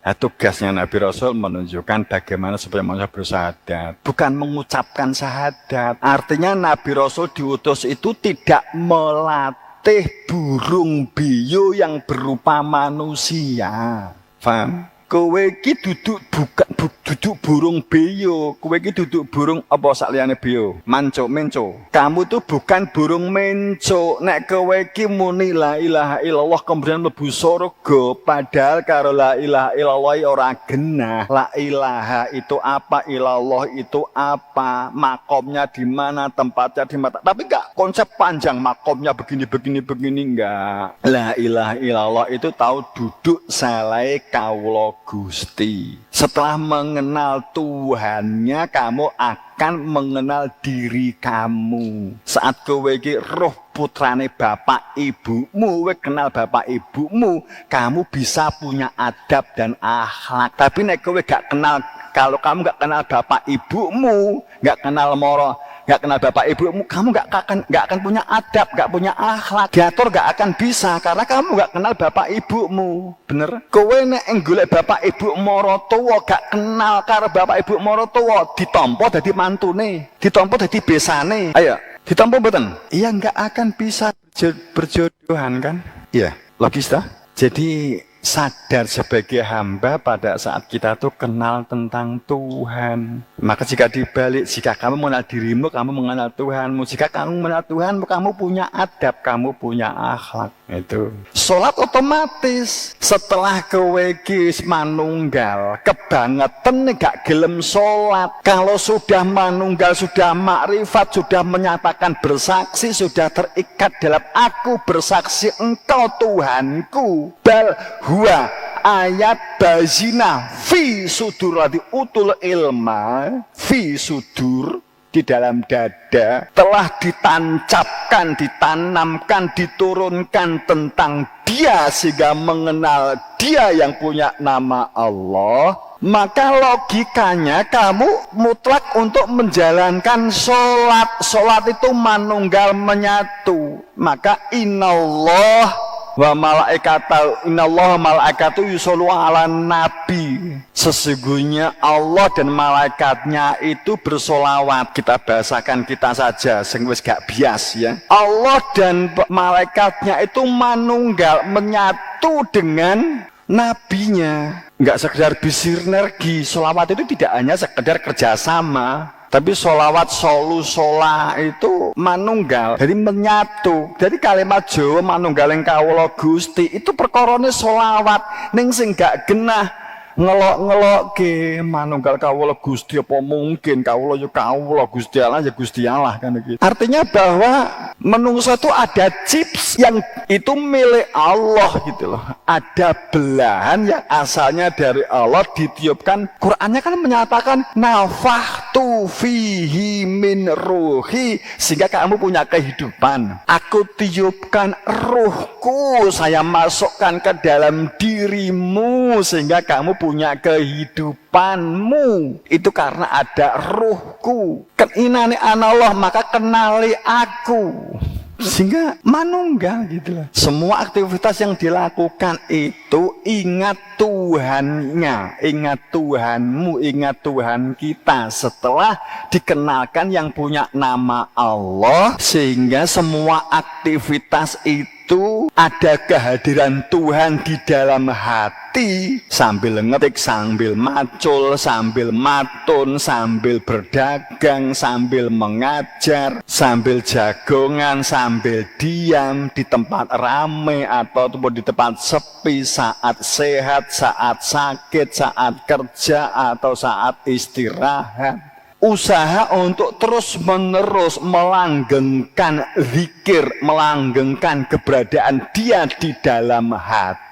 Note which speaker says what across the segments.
Speaker 1: Nah, tugasnya Nabi Rasul menunjukkan bagaimana supaya manusia bersyahadat. Bukan mengucapkan syahadat. Artinya Nabi Rasul diutus itu tidak melatih burung beo yang berupa manusia. Paham? Kowe iki duduk duduk burung beo. Kowe iki duduk burung apa sakliyane beo? Manco, menco. Kamu tuh bukan burung menco. Nek kowe iki muni la ilaha illallah kemudian mlebu surga, padahal karo la ilaha illallah ora genah. La ilaha itu apa? Illallah itu apa? Makomnya di mana? Tempatnya di mana? Tapi enggak konsep panjang makomnya begini enggak. La ilaha illallah itu tahu duduk salai kawula Gusti. Setelah mengenal Tuhannya, kamu akan mengenal diri kamu. Saat kowe iki roh putrane bapak ibumu, kowe kenal bapak ibumu, kamu bisa punya adab dan akhlak. Tapi nek kowe gak kenal, kalau kamu gak kenal bapak ibumu, gak kenal moro, gak kenal bapak ibumu, kamu gak akan punya adab, gak punya akhlak. Diatur gak akan bisa karena kamu gak kenal bapak ibumu. Bener? Kowe nek golek bapak ibu moro tuwa gak kenal karo bapak ibu moro tuwa, ditampa dadi mantune, ditampa dadi besane. Ayo, ditampa mboten? Iya gak akan bisa berjodohan kan? Iya, logis dah. Jadi sadar sebagai hamba pada saat kita tuh kenal tentang Tuhan. Maka jika dibalik, jika kamu mengenal dirimu, kamu mengenal Tuhanmu. Jika kamu mengenal Tuhanmu, kamu punya adab, kamu punya akhlak. Itu. Sholat otomatis. Setelah kowe iki manunggal, kebangetan gak gelem sholat. Kalau sudah manunggal, sudah makrifat, sudah menyatakan bersaksi, sudah terikat dalam aku bersaksi engkau Tuhanku. Bal huwa ayat bazina fi sudur radi utul ilma fi sudur, di dalam dada telah ditancapkan, ditanamkan, diturunkan tentang dia sehingga mengenal dia yang punya nama Allah. Maka logikanya kamu mutlak untuk menjalankan sholat. Sholat itu manunggal menyatu. Maka inallah wa malaikatu innallaha malaikatu yusollu ala nabi. Sesungguhnya Allah dan malaikatnya itu bersolawat. Kita bahasakan kita saja sing wis gak bias ya. Allah dan malaikatnya itu manunggal, menyatu dengan nabinya. Enggak sekedar bisinergi. Solawat itu tidak hanya sekedar kerjasama, tapi solawat sola itu manunggal, jadi menyatu. Jadi kalimat Jawa manunggaling kawula Gusti itu perkorone solawat. Ning sing gak genah ngelok ke manunggal kawula Gusti, apa mungkin kawula ya kawula, Gusti Allah ya Gusti Allah kan gitu. Artinya bahwa menungso itu ada chips yang itu milik Allah gitu loh. Ada belahan yang asalnya dari Allah ditiupkan. Qurannya kan menyatakan nafahtu fihi min ruhi, sehingga kamu punya kehidupan. Aku tiupkan ruhku, saya masukkan ke dalam dirimu sehingga kamu punya kehidupanmu. Itu karena ada ruhku. Inani anallah, maka kenali aku. Sehingga manunggal gitu loh. Semua aktivitas yang dilakukan itu ingat Tuhannya, ingat Tuhanmu, ingat Tuhan kita. Setelah dikenalkan yang punya nama Allah, sehingga semua aktivitas itu ada kehadiran Tuhan di dalam hati. Sambil ngetik, sambil macul, sambil matun, sambil berdagang, sambil mengajar, sambil jagongan, sambil diam di tempat ramai atau di tempat sepi, saat sehat, saat sakit, saat kerja atau saat istirahat. Usaha untuk terus-menerus melanggengkan zikir, melanggengkan keberadaan dia di dalam hati.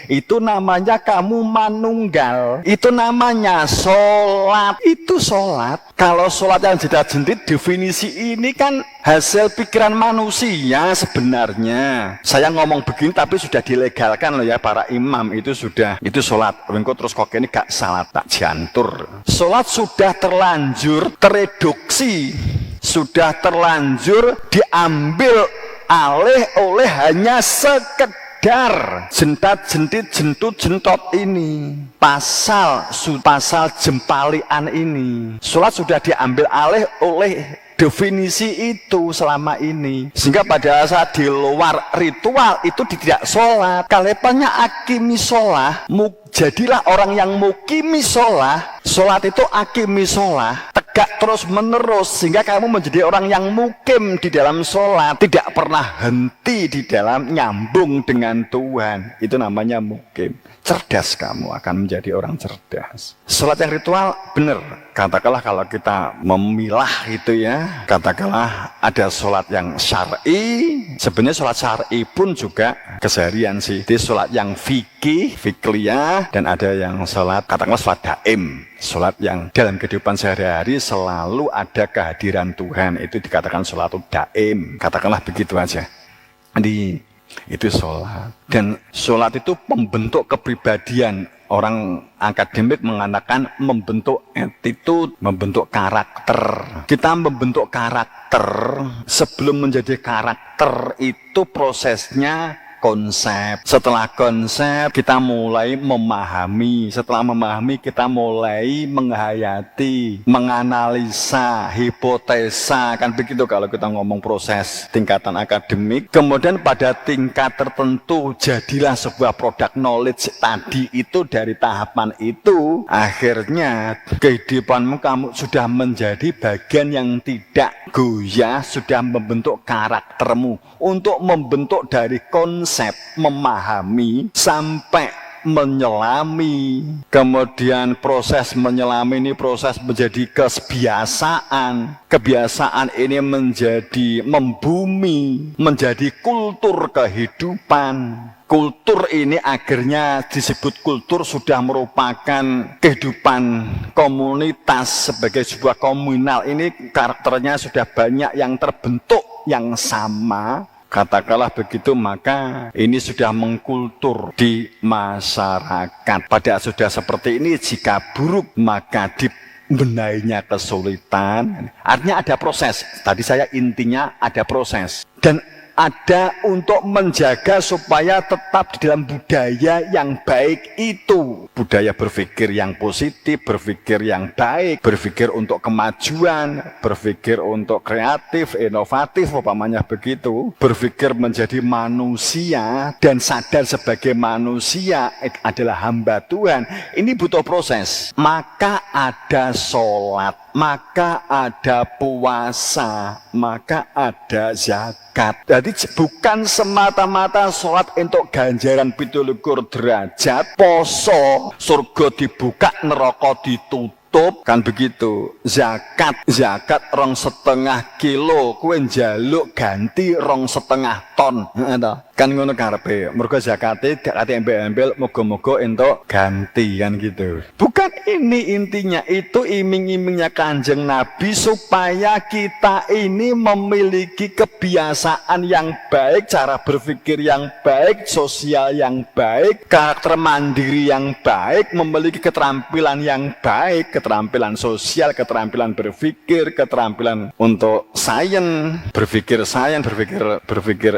Speaker 1: Itu namanya kamu manunggal. Itu namanya sholat. Itu sholat. Kalau sholat yang jedat-jentit, definisi ini kan hasil pikiran manusia sebenarnya. Saya ngomong begini tapi sudah dilegalkan loh ya para imam. Itu sudah, itu sholat. Engko terus kok ini gak salah, tak jantur. Sholat sudah terlanjur tereduksi, sudah terlanjur diambil alih oleh hanya sekedar sekedar jentat-jentit, jentut-jentot ini, pasal jempalian ini, sholat sudah diambil alih oleh definisi itu selama ini, sehingga pada saat di luar ritual itu tidak sholat. Kalepannya akimi sholat, jadilah orang yang mukimi sholat. Sholat itu akimi sholat, tegak terus menerus, sehingga kamu menjadi orang yang mukim di dalam sholat, tidak pernah henti di dalam nyambung dengan Tuhan. Itu namanya mukim. Cerdas, kamu akan menjadi orang cerdas. Sholat yang ritual benar. Katakanlah kalau kita memilah itu ya, katakanlah ada sholat yang syar'i. Sebenarnya sholat syar'i pun juga keseharian sih. Jadi sholat yang fikliyah, dan ada yang sholat, katakanlah sholat daim. Sholat yang dalam kehidupan sehari-hari selalu ada kehadiran Tuhan. Itu dikatakan sholat daim. Katakanlah begitu aja. Jadi itu sholat. Dan sholat itu membentuk kepribadian. Orang akademik mengatakan membentuk attitude, membentuk karakter. Kita membentuk karakter, sebelum menjadi karakter itu prosesnya konsep. Setelah konsep kita mulai memahami. Setelah memahami kita mulai menghayati, menganalisa, hipotesa. Kan begitu kalau kita ngomong proses tingkatan akademik. Kemudian pada tingkat tertentu jadilah sebuah produk knowledge tadi itu. Dari tahapan itu akhirnya kehidupanmu kamu sudah menjadi bagian yang tidak goyah, sudah membentuk karaktermu. Untuk membentuk dari konsep, memahami sampai menyelami. Kemudian proses menyelami ini proses menjadi kebiasaan. Kebiasaan ini menjadi membumi, menjadi kultur kehidupan. Kultur ini akhirnya disebut kultur, sudah merupakan kehidupan komunitas sebagai sebuah komunal. Ini karakternya sudah banyak yang terbentuk yang sama. Katakanlah begitu, maka ini sudah mengkultur di masyarakat. Pada sudah seperti ini, jika buruk maka dibenahinya kesulitan. Artinya ada proses. Tadi saya intinya ada proses. Dan ada untuk menjaga supaya tetap di dalam budaya yang baik itu. Budaya berpikir yang positif, berpikir yang baik, berpikir untuk kemajuan, berpikir untuk kreatif, inovatif, umpamanya begitu. Berpikir menjadi manusia dan sadar sebagai manusia adalah hamba Tuhan. Ini butuh proses. Maka ada sholat, maka ada puasa, maka ada zakat. Jadi bukan semata-mata sholat untuk ganjaran 17 derajat, poso surga dibuka, neraka ditutup, kan begitu. Zakat 2,5 kilo, kowe njaluk ganti 2,5 ton. Kan ngono karepe. Mergo zakate gak kate embel-embel, muga-muga entuk ganti, kan gitu. Bukan ini intinya, itu iming-imingnya Kanjeng Nabi supaya kita ini memiliki kebiasaan yang baik, cara berpikir yang baik, sosial yang baik, karakter mandiri yang baik, memiliki keterampilan yang baik, keterampilan sosial, keterampilan berpikir, keterampilan untuk sains, berpikir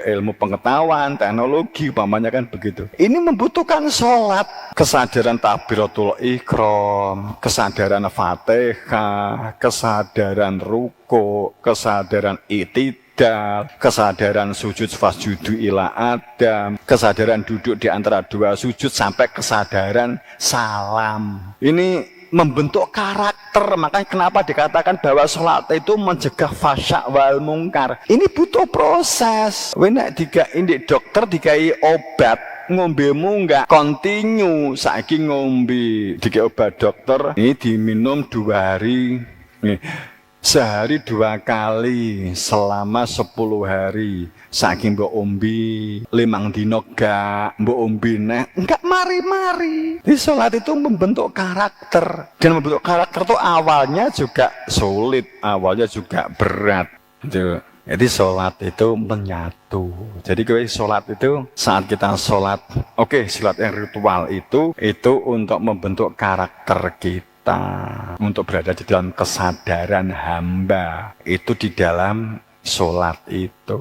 Speaker 1: ilmu pengetahuan, teknologi, umpamanya kan begitu. Ini membutuhkan sholat, kesadaran takbiratul ihram, kesadaran Fatihah, kesadaran ruku, kesadaran i'tidal, kesadaran sujud fasjudu ila Adam, kesadaran duduk di antara dua sujud, sampai kesadaran salam. Ini membentuk karakter. Makanya kenapa dikatakan bahwa sholat itu mencegah fasya wal mungkar. Ini butuh proses. Nek ini dokter dikai obat, ngombemu enggak kontinu, saiki ngombe dikai obat dokter ini diminum 2 hari, sehari 2 kali selama 10 hari. Saking mbok ombi 5 dino gak mbok ombi enggak mari-mari. Di sholat itu membentuk karakter, dan membentuk karakter itu awalnya juga sulit, awalnya juga berat. Jadi sholat itu menyatu. Jadi sholat itu saat kita sholat, sholat yang ritual itu untuk membentuk karakter kita, untuk berada di dalam kesadaran hamba itu di dalam sholat itu.